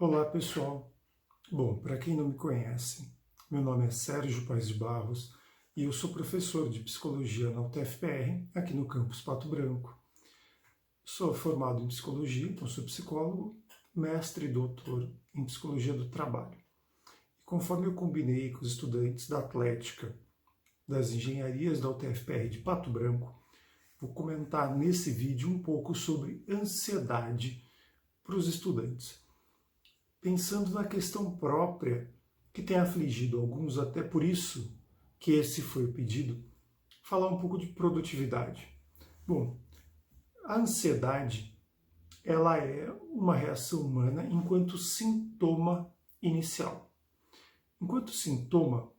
Olá, pessoal. Bom, para quem não me conhece, meu nome é Sérgio Paes de Barros e eu sou professor de psicologia na UTFPR, aqui no campus Pato Branco. Sou formado em psicologia, então sou psicólogo, mestre e doutor em psicologia do trabalho. E conforme eu combinei com os estudantes da Atlética das engenharias da UTFPR de Pato Branco, vou comentar nesse vídeo um pouco sobre ansiedade para os estudantes. Pensando na questão própria que tem afligido alguns, até por isso que esse foi o pedido, falar um pouco de produtividade. Bom, a ansiedade, ela é uma reação humana enquanto sintoma inicial. Enquanto sintoma,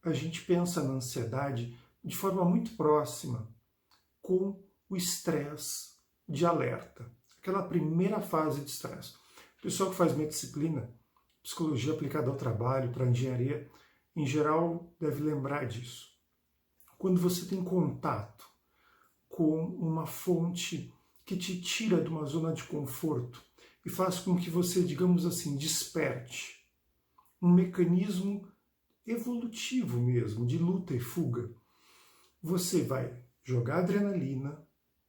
a gente pensa na ansiedade de forma muito próxima com o estresse de alerta, aquela primeira fase de estresse. O pessoal que faz minha disciplina, psicologia aplicada ao trabalho, para engenharia, em geral deve lembrar disso. Quando você tem contato com uma fonte que te tira de uma zona de conforto e faz com que você, digamos assim, desperte um mecanismo evolutivo mesmo, de luta e fuga, você vai jogar adrenalina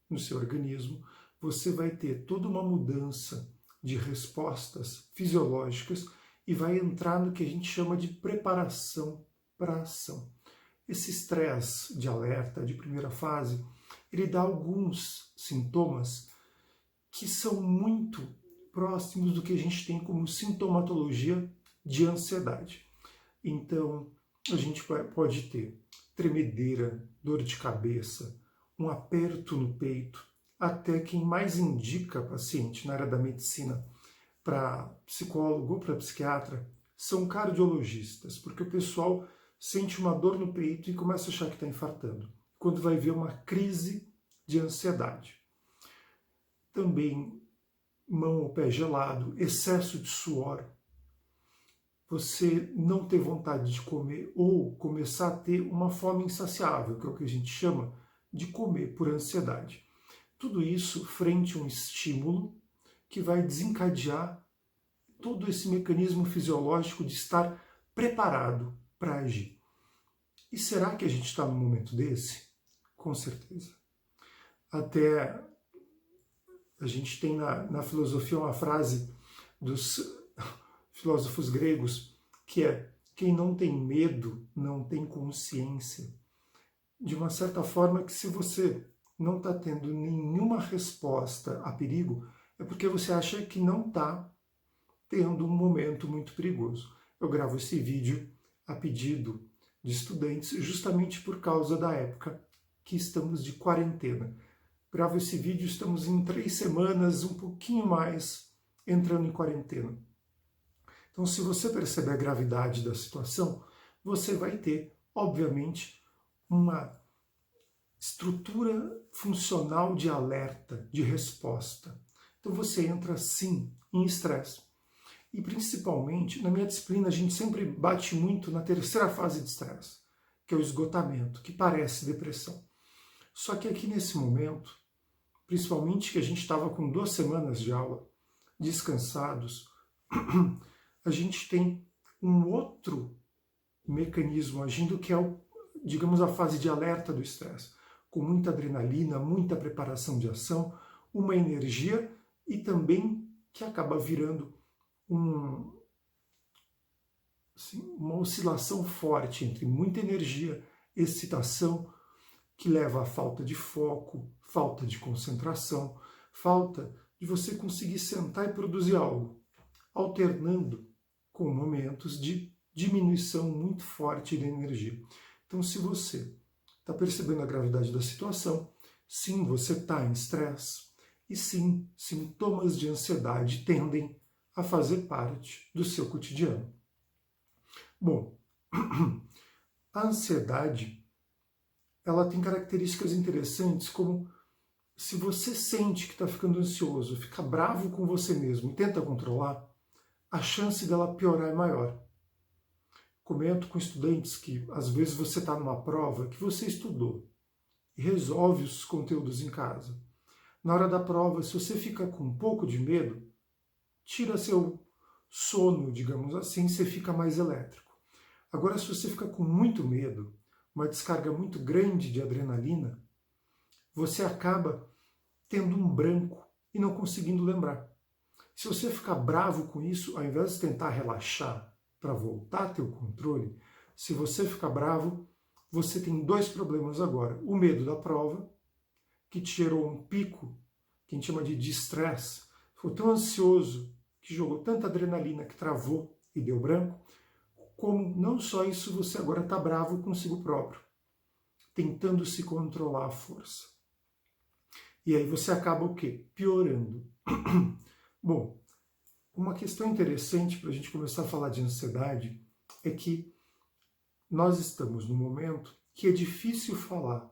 no seu organismo, você vai ter toda uma mudança de respostas fisiológicas e vai entrar no que a gente chama de preparação para a ação. Esse estresse de alerta de primeira fase, ele dá alguns sintomas que são muito próximos do que a gente tem como sintomatologia de ansiedade. Então, a gente pode ter tremedeira, dor de cabeça, um aperto no peito, até quem mais indica paciente na área da medicina para psicólogo ou para psiquiatra são cardiologistas, porque o pessoal sente uma dor no peito e começa a achar que está infartando, quando vai ver uma crise de ansiedade. Também mão ou pé gelado, excesso de suor, você não ter vontade de comer ou começar a ter uma fome insaciável, que é o que a gente chama de comer por ansiedade. Tudo isso frente a um estímulo que vai desencadear todo esse mecanismo fisiológico de estar preparado para agir. E será que a gente está num momento desse? Com certeza. Até a gente tem na filosofia uma frase dos filósofos gregos que é: quem não tem medo não tem consciência. De uma certa forma, que se você não está tendo nenhuma resposta a perigo, é porque você acha que não está tendo um momento muito perigoso. Eu gravo esse vídeo a pedido de estudantes justamente por causa da época que estamos de quarentena. Gravo esse vídeo, estamos em 3 semanas, um pouquinho mais, entrando em quarentena. Então, se você perceber a gravidade da situação, você vai ter, obviamente, uma estrutura funcional de alerta, de resposta. Então você entra sim em estresse. E principalmente, na minha disciplina, a gente sempre bate muito na terceira fase de estresse, que é o esgotamento, que parece depressão. Só que aqui nesse momento, principalmente que a gente estava com 2 semanas de aula, descansados, a gente tem um outro mecanismo agindo, que é, digamos, a fase de alerta do estresse, com muita adrenalina, muita preparação de ação, uma energia e também que acaba virando uma oscilação forte entre muita energia, excitação, que leva à falta de foco, falta de concentração, falta de você conseguir sentar e produzir algo, alternando com momentos de diminuição muito forte da energia. Então, se você está percebendo a gravidade da situação, sim, você está em estresse, e sim, sintomas de ansiedade tendem a fazer parte do seu cotidiano. Bom, a ansiedade, ela tem características interessantes, como se você sente que está ficando ansioso, fica bravo com você mesmo e tenta controlar, a chance dela piorar é maior. Comento com estudantes que às vezes você está numa prova que você estudou e resolve os conteúdos em casa. Na hora da prova, se você fica com um pouco de medo, tira seu sono, digamos assim, você fica mais elétrico. Agora, se você fica com muito medo, uma descarga muito grande de adrenalina, você acaba tendo um branco e não conseguindo lembrar. Se você ficar bravo com isso, ao invés de tentar relaxar para voltar a ter o controle, se você ficar bravo, você tem dois problemas agora. O medo da prova, que te gerou um pico, que a gente chama de estresse, ficou tão ansioso, que jogou tanta adrenalina que travou e deu branco, como não só isso, você agora está bravo consigo próprio, tentando se controlar à força. E aí você acaba o quê? Piorando. Bom, uma questão interessante para a gente começar a falar de ansiedade é que nós estamos num momento que é difícil falar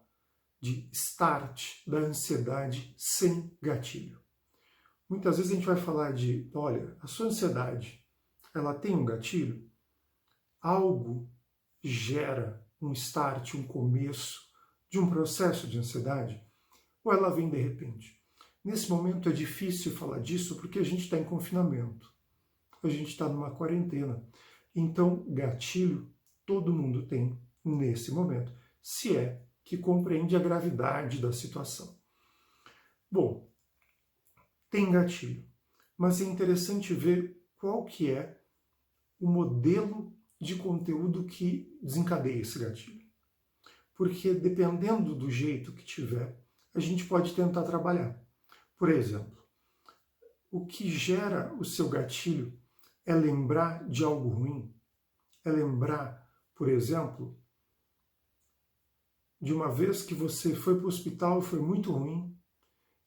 de start da ansiedade sem gatilho. Muitas vezes a gente vai falar de, olha, a sua ansiedade, ela tem um gatilho? Algo gera um start, um começo de um processo de ansiedade? Ou ela vem de repente? Nesse momento é difícil falar disso porque a gente está em confinamento, a gente está numa quarentena. Então, gatilho todo mundo tem nesse momento, se é que compreende a gravidade da situação. Bom, tem gatilho, mas é interessante ver qual que é o modelo de conteúdo que desencadeia esse gatilho. Porque dependendo do jeito que tiver, a gente pode tentar trabalhar. Por exemplo, o que gera o seu gatilho é lembrar de algo ruim, é lembrar, por exemplo, de uma vez que você foi para o hospital e foi muito ruim,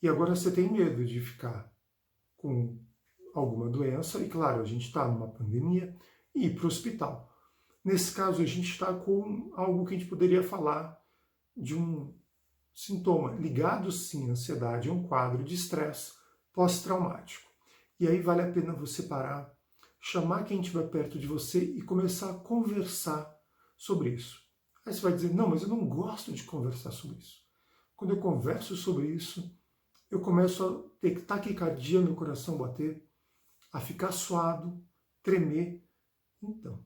e agora você tem medo de ficar com alguma doença, e claro, a gente está numa pandemia, e ir para o hospital. Nesse caso, a gente está com algo que a gente poderia falar de um sintoma ligado sim à ansiedade, é um quadro de estresse pós-traumático. E aí vale a pena você parar, chamar quem estiver perto de você e começar a conversar sobre isso. Aí você vai dizer, não, mas eu não gosto de conversar sobre isso. Quando eu converso sobre isso, eu começo a ter taquicardia, meu coração bater, a ficar suado, tremer. Então,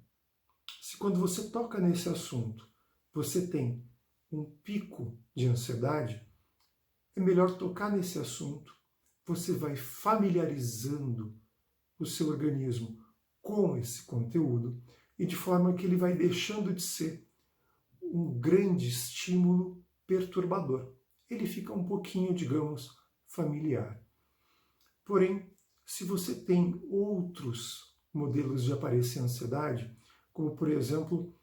se quando você toca nesse assunto, você tem um pico de ansiedade, é melhor tocar nesse assunto. Você vai familiarizando o seu organismo com esse conteúdo e de forma que ele vai deixando de ser um grande estímulo perturbador. Ele fica um pouquinho, digamos, familiar. Porém, se você tem outros modelos de aparecer ansiedade, como por exemplo,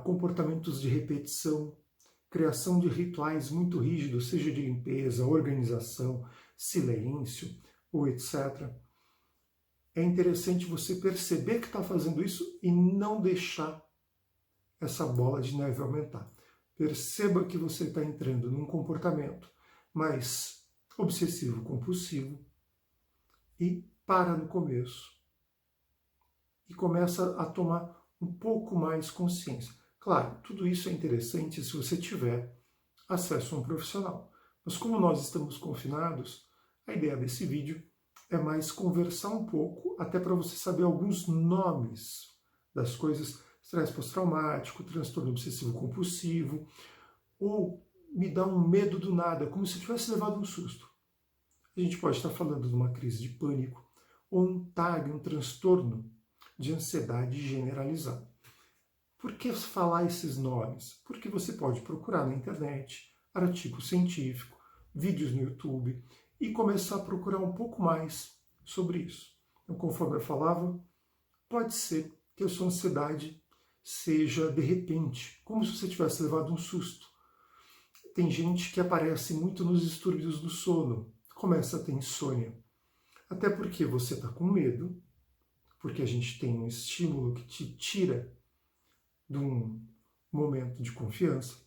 comportamentos de repetição, criação de rituais muito rígidos, seja de limpeza, organização, silêncio ou etc. É interessante você perceber que está fazendo isso e não deixar essa bola de neve aumentar. Perceba que você está entrando num comportamento mais obsessivo-compulsivo e para no começo. E começa a tomar um pouco mais consciência. Claro, tudo isso é interessante se você tiver acesso a um profissional. Mas como nós estamos confinados, a ideia desse vídeo é mais conversar um pouco, até para você saber alguns nomes das coisas, estresse pós-traumático, transtorno obsessivo-compulsivo, ou me dá um medo do nada, como se eu tivesse levado um susto. A gente pode estar falando de uma crise de pânico, ou um TAG, um transtorno de ansiedade generalizada. Por que falar esses nomes? Porque você pode procurar na internet, artigo científico, vídeos no YouTube e começar a procurar um pouco mais sobre isso. Então, conforme eu falava, pode ser que a sua ansiedade seja de repente, como se você tivesse levado um susto. Tem gente que aparece muito nos distúrbios do sono, começa a ter insônia. Até porque você está com medo, porque a gente tem um estímulo que te tira de um momento de confiança.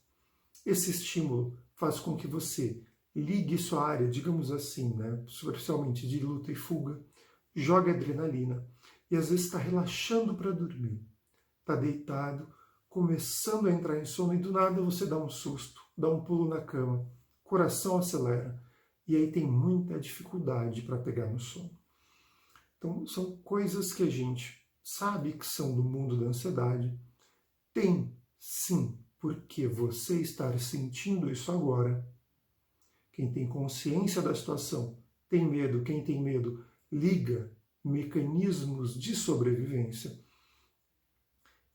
Esse estímulo faz com que você ligue sua área, digamos assim, superficialmente de luta e fuga, joga adrenalina e às vezes está relaxando para dormir. Está deitado, começando a entrar em sono e do nada você dá um susto, dá um pulo na cama, coração acelera e aí tem muita dificuldade para pegar no sono. Então, são coisas que a gente sabe que são do mundo da ansiedade. Tem, sim, porque você estar sentindo isso agora. Quem tem consciência da situação tem medo. Quem tem medo liga mecanismos de sobrevivência.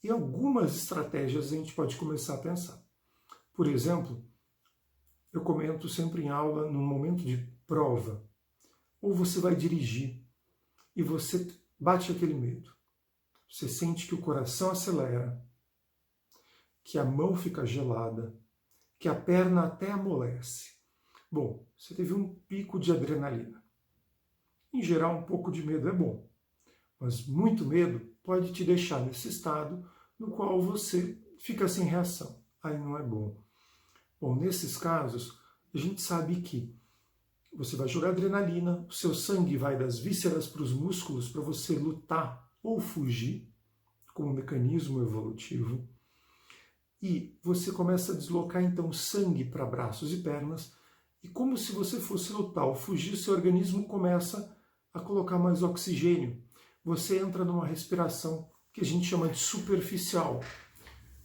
E algumas estratégias a gente pode começar a pensar. Por exemplo, eu comento sempre em aula, num momento de prova, ou você vai dirigir e você bate aquele medo. Você sente que o coração acelera, que a mão fica gelada, que a perna até amolece. Bom, você teve um pico de adrenalina. Em geral, um pouco de medo é bom, mas muito medo pode te deixar nesse estado no qual você fica sem reação. Aí não é bom. Bom, nesses casos, a gente sabe que você vai jogar adrenalina, o seu sangue vai das vísceras para os músculos para você lutar ou fugir, como mecanismo evolutivo. E você começa a deslocar então sangue para braços e pernas, e como se você fosse lutar ou fugir, seu organismo começa a colocar mais oxigênio. Você entra numa respiração que a gente chama de superficial.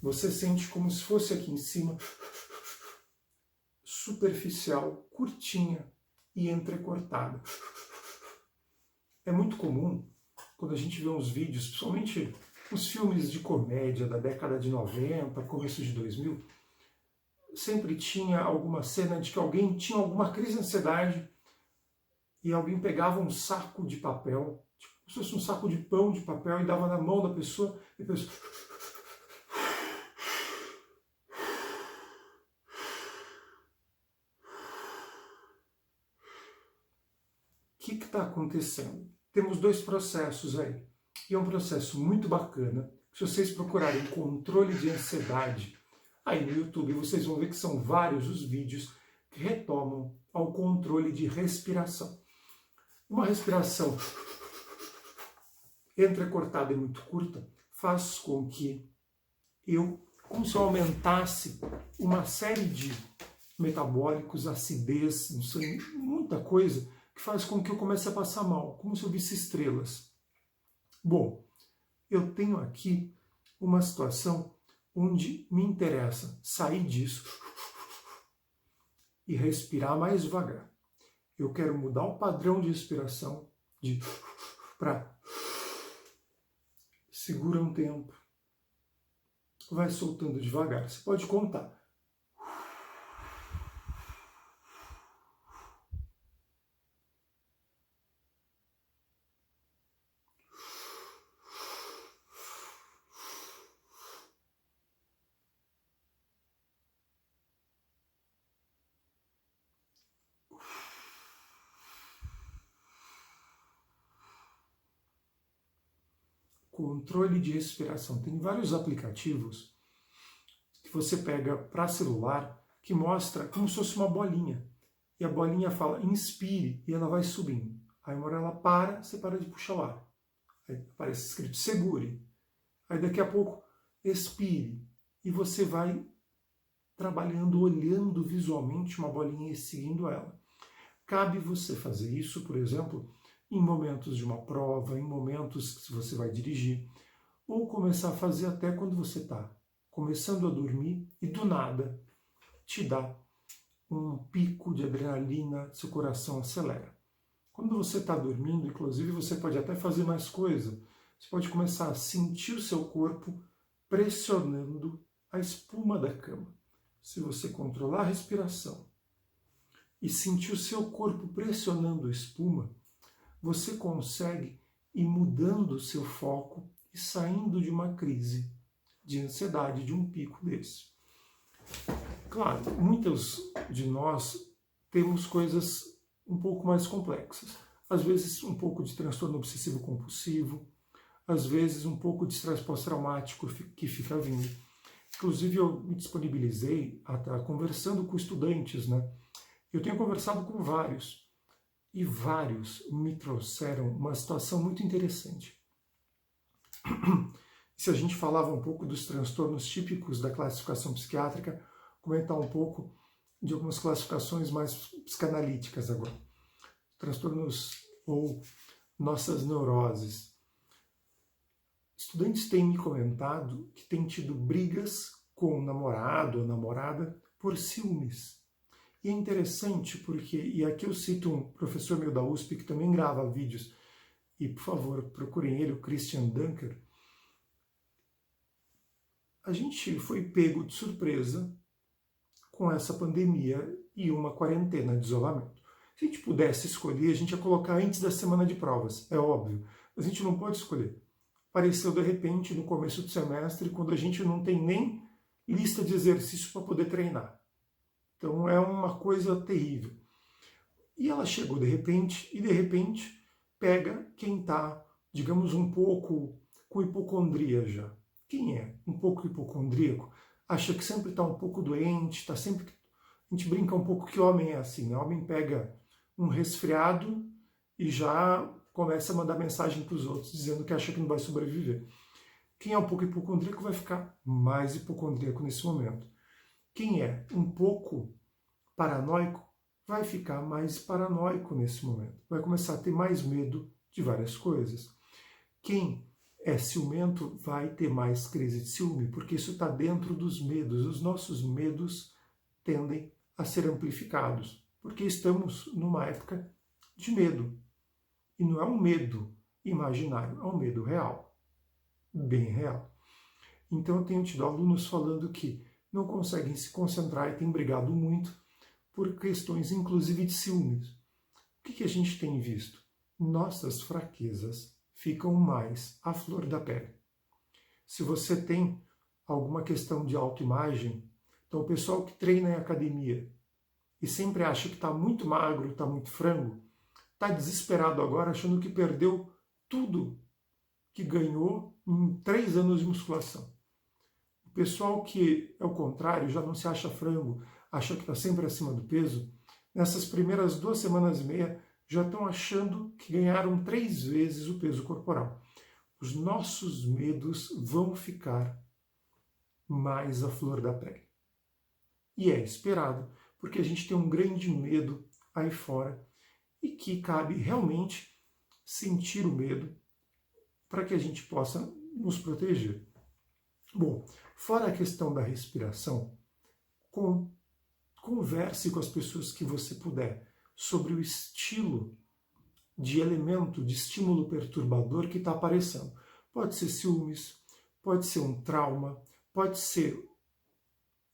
Você sente como se fosse aqui em cima, superficial, curtinha e entrecortada. É muito comum, quando a gente vê uns vídeos, principalmente os filmes de comédia da década de 90, começo de 2000, sempre tinha alguma cena de que alguém tinha alguma crise de ansiedade e alguém pegava um saco de papel, tipo, como se fosse um saco de pão de papel, e dava na mão da pessoa, e a pessoa... O que está acontecendo? Temos dois processos aí. E é um processo muito bacana. Se vocês procurarem controle de ansiedade, aí no YouTube vocês vão ver que são vários os vídeos que retomam ao controle de respiração. Uma respiração entrecortada e muito curta faz com que como se eu aumentasse uma série de metabólicos, acidez no sangue, muita coisa, que faz com que eu comece a passar mal, como se eu visse estrelas. Bom, eu tenho aqui uma situação onde me interessa sair disso e respirar mais devagar. Eu quero mudar o padrão de respiração para segura um tempo, vai soltando devagar. Você pode contar. Controle de respiração. Tem vários aplicativos que você pega para celular que mostra como se fosse uma bolinha. E a bolinha fala, inspire, e ela vai subindo. Aí uma hora ela para, você para de puxar o ar. Aí aparece escrito, segure. Aí daqui a pouco, expire. E você vai trabalhando, olhando visualmente uma bolinha e seguindo ela. Cabe você fazer isso, por exemplo, em momentos de uma prova, em momentos que você vai dirigir, ou começar a fazer até quando você está começando a dormir e do nada te dá um pico de adrenalina, seu coração acelera. Quando você está dormindo, inclusive, você pode até fazer mais coisa. Você pode começar a sentir o seu corpo pressionando a espuma da cama. Se você controlar a respiração e sentir o seu corpo pressionando a espuma, você consegue ir mudando o seu foco e saindo de uma crise de ansiedade, de um pico desse. Claro, muitos de nós temos coisas um pouco mais complexas. Às vezes um pouco de transtorno obsessivo-compulsivo, às vezes um pouco de estresse pós-traumático que fica vindo. Inclusive eu me disponibilizei a estar conversando com estudantes, né? Eu tenho conversado com vários, e vários me trouxeram uma situação muito interessante. Se a gente falava um pouco dos transtornos típicos da classificação psiquiátrica, comentar um pouco de algumas classificações mais psicanalíticas agora. Transtornos ou nossas neuroses. Estudantes têm me comentado que têm tido brigas com o namorado ou namorada por ciúmes. E é interessante porque, e aqui eu cito um professor meu da USP que também grava vídeos, e por favor procurem ele, o Christian Dunker. A gente foi pego de surpresa com essa pandemia e uma quarentena de isolamento. Se a gente pudesse escolher, a gente ia colocar antes da semana de provas, é óbvio, mas a gente não pode escolher. Apareceu de repente no começo do semestre, quando a gente não tem nem lista de exercícios para poder treinar. Então é uma coisa terrível. E ela chegou de repente, e de repente pega quem está, digamos, um pouco com hipocondria já. Quem é um pouco hipocondríaco, acha que sempre está um pouco doente, está sempre... A gente brinca um pouco que homem é assim, né? O homem pega um resfriado e já começa a mandar mensagem para os outros, dizendo que acha que não vai sobreviver. Quem é um pouco hipocondríaco vai ficar mais hipocondríaco nesse momento. Quem é um pouco paranoico vai ficar mais paranoico nesse momento. Vai começar a ter mais medo de várias coisas. Quem é ciumento vai ter mais crise de ciúme, porque isso está dentro dos medos. Os nossos medos tendem a ser amplificados, porque estamos numa época de medo. E não é um medo imaginário, é um medo real, bem real. Então eu tenho tido alunos falando que não conseguem se concentrar e têm brigado muito por questões inclusive de ciúmes. O que a gente tem visto? Nossas fraquezas ficam mais à flor da pele. Se você tem alguma questão de autoimagem, então o pessoal que treina em academia e sempre acha que está muito magro, está muito frango, está desesperado agora achando que perdeu tudo que ganhou em 3 anos de musculação. O pessoal que é o contrário, já não se acha frango, acha que está sempre acima do peso, nessas primeiras 2 semanas e meia já estão achando que ganharam 3 vezes o peso corporal. Os nossos medos vão ficar mais à flor da pele. E é esperado, porque a gente tem um grande medo aí fora e que cabe realmente sentir o medo para que a gente possa nos proteger. Bom, fora a questão da respiração, converse com as pessoas que você puder sobre o estilo de elemento, de estímulo perturbador que está aparecendo. Pode ser ciúmes, pode ser um trauma, pode ser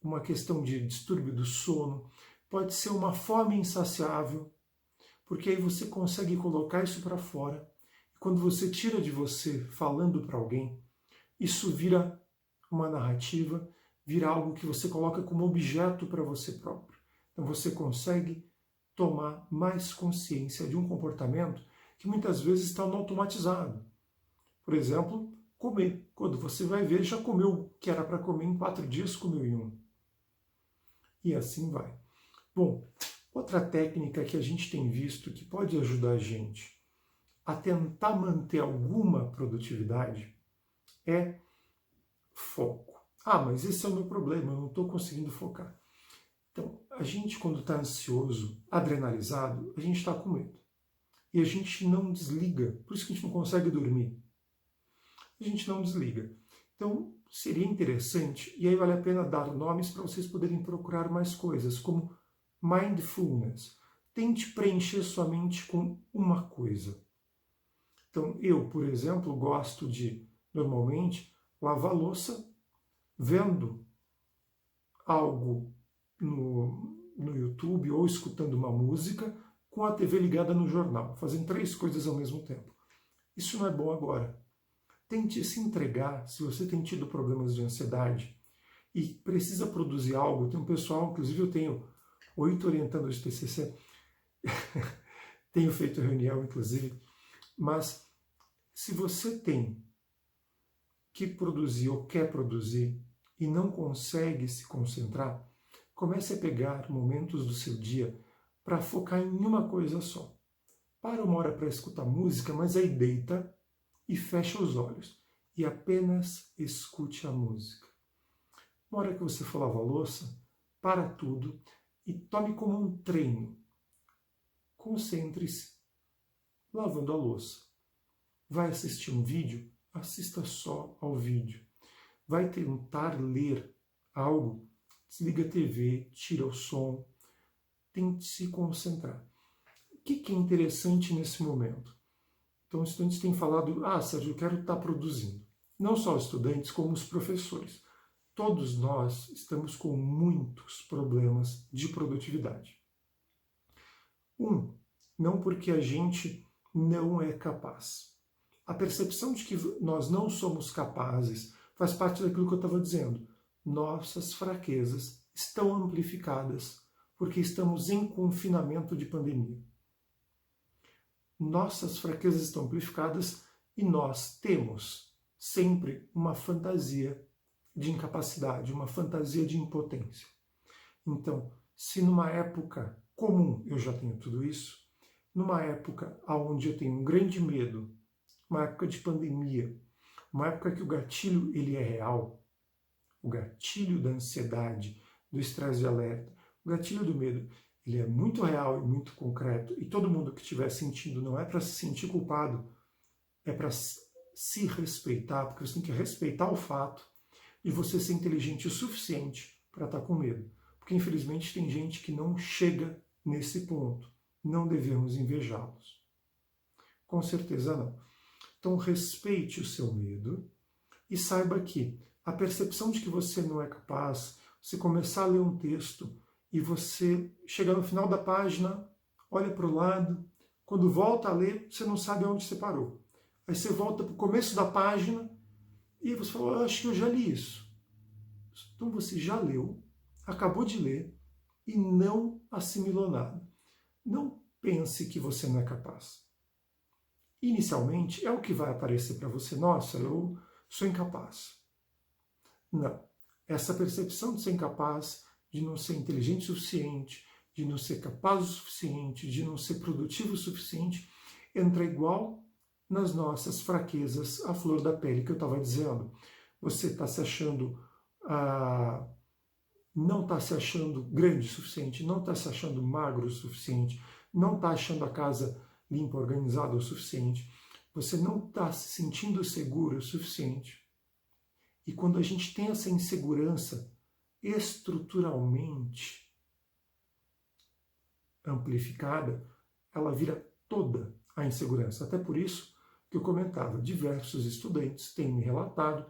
uma questão de distúrbio do sono, pode ser uma fome insaciável, porque aí você consegue colocar isso para fora. E quando você tira de você falando para alguém, isso vira uma narrativa, vira algo que você coloca como objeto para você próprio. Então você consegue tomar mais consciência de um comportamento que muitas vezes está no automatizado. Por exemplo, comer. Quando você vai ver, já comeu o que era para comer em 4 dias, comeu em 1. E assim vai. Bom, outra técnica que a gente tem visto que pode ajudar a gente a tentar manter alguma produtividade é foco. Ah, mas esse é o meu problema, eu não estou conseguindo focar. Então, a gente quando está ansioso, adrenalizado, a gente está com medo. E a gente não desliga, por isso que a gente não consegue dormir. A gente não desliga. Então, seria interessante, e aí vale a pena dar nomes para vocês poderem procurar mais coisas, como mindfulness. Tente preencher sua mente com uma coisa. Então, eu, por exemplo, gosto de, normalmente, lavar louça vendo algo no YouTube ou escutando uma música com a TV ligada no jornal, fazendo 3 coisas ao mesmo tempo. Isso não é bom agora. Tente se entregar se você tem tido problemas de ansiedade e precisa produzir algo. Tem um pessoal, inclusive eu tenho 8 orientadores de TCC, tenho feito reunião, inclusive, mas se você tem que produzir ou quer produzir e não consegue se concentrar, comece a pegar momentos do seu dia para focar em uma coisa só. Para uma hora para escutar música, mas aí deita e fecha os olhos e apenas escute a música. Uma hora que você for lavar a louça, para tudo e tome como um treino. Concentre-se lavando a louça. Vai assistir um vídeo? Assista só ao vídeo. Vai tentar ler algo? Desliga a TV, tira o som, tente se concentrar. O que é interessante nesse momento? Então, os estudantes têm falado, Sérgio, eu quero estar produzindo. Não só os estudantes, como os professores. Todos nós estamos com muitos problemas de produtividade. Não porque a gente não é capaz. A percepção de que nós não somos capazes faz parte daquilo que eu estava dizendo. Nossas fraquezas estão amplificadas porque estamos em confinamento de pandemia. Nossas fraquezas estão amplificadas e nós temos sempre uma fantasia de incapacidade, uma fantasia de impotência. Então, se numa época comum eu já tenho tudo isso, numa época onde eu tenho um grande medo, uma época de pandemia, uma época que o gatilho ele é real, o gatilho da ansiedade, do estresse de alerta, o gatilho do medo, ele é muito real e muito concreto, e todo mundo que estiver sentindo não é para se sentir culpado, é para se respeitar, porque você tem que respeitar o fato de você ser inteligente o suficiente para estar com medo. Porque infelizmente tem gente que não chega nesse ponto. Não devemos invejá-los. Com certeza não. Então respeite o seu medo e saiba que a percepção de que você não é capaz, você começar a ler um texto e você chega no final da página, olha para o lado, quando volta a ler, você não sabe onde você parou. Aí você volta para o começo da página e você fala, acho que eu já li isso. Então você já leu, acabou de ler e não assimilou nada. Não pense que você não é capaz. Inicialmente é o que vai aparecer para você, nossa, eu sou incapaz. Não. Essa percepção de ser incapaz, de não ser inteligente o suficiente, de não ser capaz o suficiente, de não ser produtivo o suficiente, entra igual nas nossas fraquezas à flor da pele que eu estava dizendo. Você está se achando, não está se achando grande o suficiente, não está se achando magro o suficiente, não está achando a casa limpa, organizada o suficiente, você não está se sentindo seguro o suficiente. E quando a gente tem essa insegurança estruturalmente amplificada, ela vira toda a insegurança. Até por isso que eu comentava, diversos estudantes têm me relatado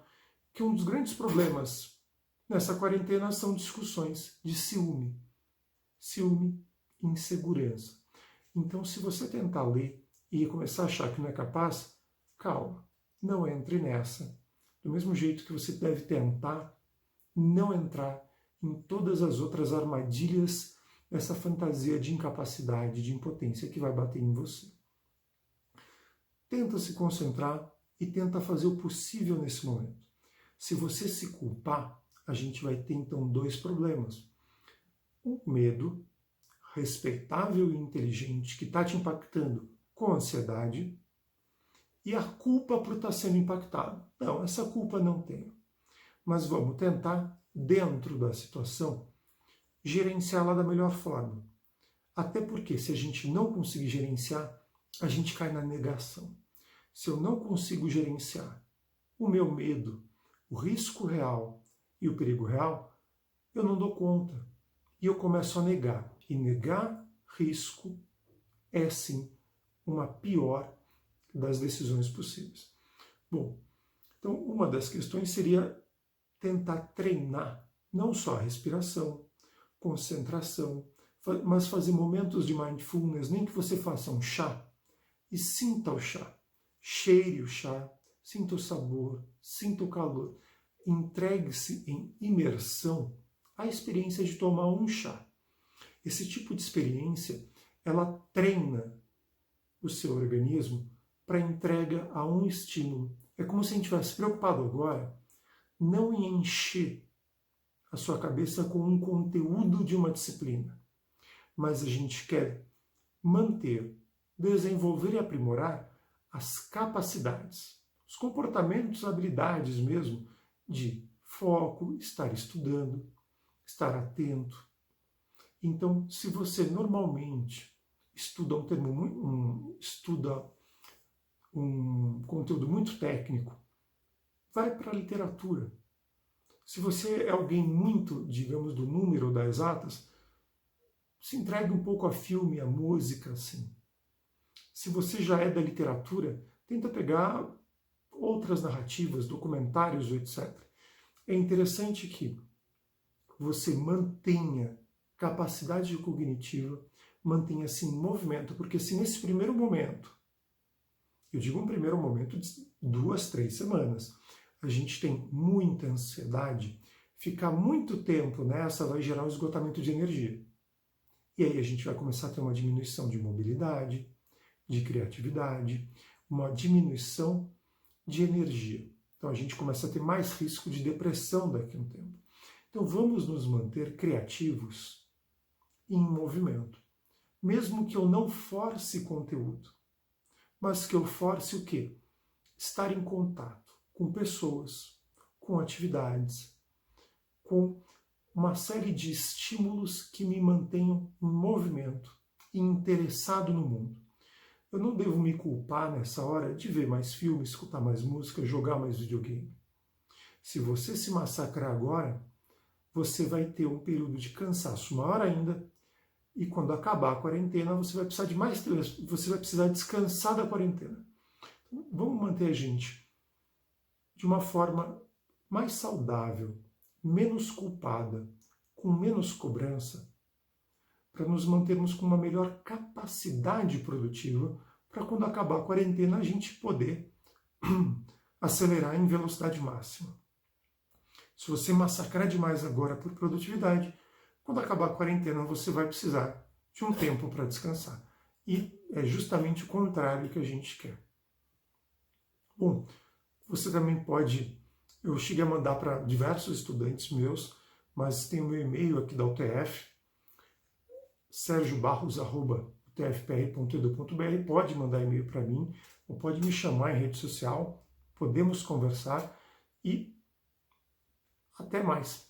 que um dos grandes problemas nessa quarentena são discussões de ciúme. Ciúme e insegurança. Então, se você tentar ler e começar a achar que não é capaz, calma, não entre nessa. Do mesmo jeito que você deve tentar não entrar em todas as outras armadilhas dessa fantasia de incapacidade, de impotência que vai bater em você. Tenta se concentrar e tenta fazer o possível nesse momento. Se você se culpar, a gente vai ter então dois problemas. O medo respeitável e inteligente que está te impactando com ansiedade e a culpa por estar sendo impactado. Não, essa culpa não tenho. Mas vamos tentar, dentro da situação, gerenciá-la da melhor forma. Até porque se a gente não conseguir gerenciar, a gente cai na negação. Se eu não consigo gerenciar o meu medo, o risco real e o perigo real, eu não dou conta. E eu começo a negar. E negar risco é, sim, uma pior das decisões possíveis. Bom, então uma das questões seria tentar treinar não só a respiração, concentração, mas fazer momentos de mindfulness, nem que você faça um chá e sinta o chá, cheire o chá, sinta o sabor, sinta o calor, entregue-se em imersão à experiência de tomar um chá. Esse tipo de experiência, ela treina o seu organismo para entrega a um estímulo. É como se a gente estivesse preocupado agora não em encher a sua cabeça com um conteúdo de uma disciplina, mas a gente quer manter, desenvolver e aprimorar as capacidades, os comportamentos, habilidades mesmo de foco, estar estudando, estar atento. Então, se você normalmente estuda estuda um conteúdo muito técnico, vai para a literatura. Se você é alguém muito, digamos, do número das exatas, se entregue um pouco a filme, a música, assim. Se você já é da literatura, tenta pegar outras narrativas, documentários, etc. É interessante que você mantenha capacidade cognitiva, mantenha-se em movimento, porque se nesse primeiro momento, eu digo um primeiro momento de 2, 3 semanas, a gente tem muita ansiedade, ficar muito tempo nessa vai gerar um esgotamento de energia. E aí a gente vai começar a ter uma diminuição de mobilidade, de criatividade, uma diminuição de energia. Então a gente começa a ter mais risco de depressão daqui a um tempo. Então vamos nos manter criativos em movimento. Mesmo que eu não force conteúdo, mas que eu force o quê? Estar em contato com pessoas, com atividades, com uma série de estímulos que me mantenham em movimento e interessado no mundo. Eu não devo me culpar nessa hora de ver mais filmes, escutar mais música, jogar mais videogame. Se você se massacrar agora, você vai ter um período de cansaço maior ainda, e quando acabar a quarentena, você vai precisar de mais tempo, você vai precisar descansar da quarentena. Então, vamos manter a gente de uma forma mais saudável, menos culpada, com menos cobrança, para nos mantermos com uma melhor capacidade produtiva, para quando acabar a quarentena a gente poder acelerar em velocidade máxima. Se você massacrar demais agora por produtividade, quando acabar a quarentena você vai precisar de um tempo para descansar. E é justamente o contrário que a gente quer. Bom, você também pode... Eu cheguei a mandar para diversos estudantes meus, mas tem o meu e-mail aqui da UTF, sergiobarros@utfpr.edu.br, pode mandar e-mail para mim, ou pode me chamar em rede social, podemos conversar e até mais.